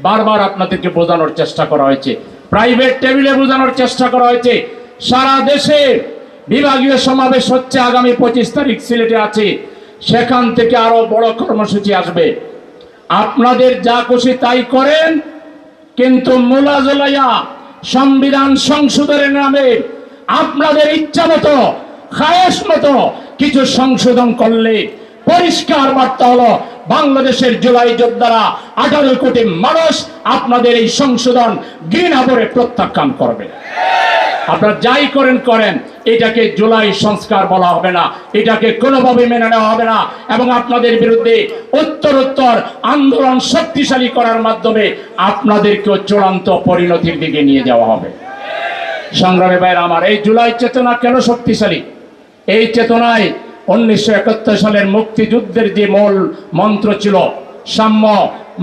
বারবার আপনাদেরকে বোঝানোর চেষ্টা করা হয়েছে, প্রাইভেট টেবিলে বোঝানোর চেষ্টা করা হয়েছে। সারা দেশে বিভাগীয় সমাবেশ হচ্ছে, আগামী 25 তারিখ সিলেটে আছে, সেখান থেকে আরো বড় কর্মসূচি আসবে। আপনাদের যা খুশি তাই করেন, কিন্তু মুলাজলাইয়া সংবিধান সংশোধনের নামে আপনাদের ইচ্ছা মতো খায়েশ মতো কিছু সংশোধন করলে পরিষ্কার বার্তা হলো, বাংলাদেশের জুলাই যোদ্ধারা 18 কোটি মানুষ আপনাদের এই সংশোধন ঘৃণা ভরে প্রত্যাখ্যান করবে। আপনারা যাই করেন করেন, এটাকে জুলাই সংস্কার বলা হবে না, এটাকে কোনোভাবে মেনে নেওয়া হবে না, এবং আপনাদের বিরুদ্ধে উত্তরোত্তর আন্দোলন শক্তিশালী করার মাধ্যমে আপনাদেরকেও চূড়ান্ত পরিণতির দিকে নিয়ে যাওয়া হবে। সংগ্রামী ভাইরা আমার, এই জুলাই চেতনা কেন শক্তিশালী? এই চেতনায় 1971 সালের মুক্তিযুদ্ধের যে মূল মন্ত্র ছিল, সাম্য,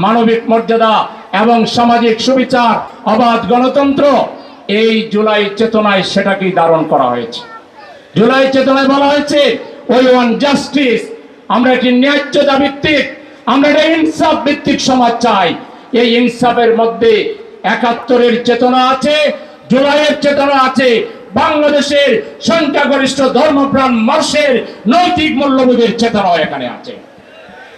মানবিক মর্যাদা এবং সামাজিক সুবিচার, অবাধ গণতন্ত্র, এই জুলাই চেতনায় সেটাকেই ধারণ করা হয়েছে। জুলাই চেতনায় বলা হয়েছে ওই ওয়ান জাস্টিস, আমরা একটি ন্যায্যতা ভিত্তিক, আমরা একটা ইনসাফ ভিত্তিক সমাজ চাই। এই ইনসাফের মধ্যে 71-এর চেতনা আছে, জুলাইয়ের চেতনা আছে, বাংলাদেশের সংখ্যাগরিষ্ঠ ধর্মপ্রাণ মানুষের নৈতিক মূল্যবোধের চেতনাও এখানে আছে।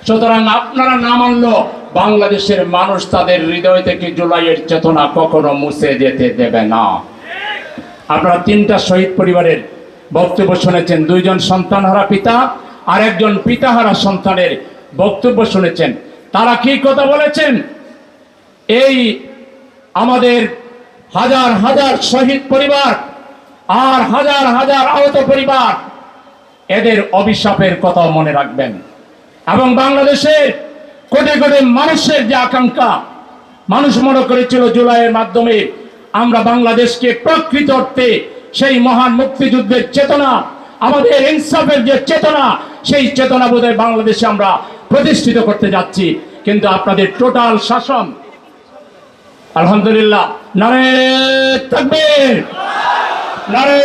সুতরাং আপনারা না মানলেও বাংলাদেশের মানুষ তাদের হৃদয় থেকে জুলাইয়ের চেতনা কখনো মুছে যেতে দেবে না। আপনারা 3টা শহীদ পরিবারের বক্তব্য শুনেছেন, 2জন সন্তানহারা পিতা আর 1জন পিতাহারা সন্তানের বক্তব্য শুনেছেন। তারা কি কথা বলেছেন? এই আমাদের হাজার হাজার শহীদ পরিবার আর হাজার হাজার আহত পরিবার, এদের অভিশাপের কথা মনে রাখবেন, এবং বাংলাদেশের কোটি কোটি মানুষের যে আকাঙ্ক্ষা, মানুষ মনে করেছিল জুলাইয়ের মাধ্যমে আমরা বাংলাদেশকে প্রকৃত অর্থে সেই মহান মুক্তিযুদ্ধের চেতনা, আমাদের ইনসাফের যে চেতনা, সেই চেতনা বোধহয় বাংলাদেশে আমরা প্রতিষ্ঠিত করতে যাচ্ছি। কিন্তু আপনাদের টোটাল শাসন, আলহামদুলিল্লাহ, নারে তাকবীর, নারে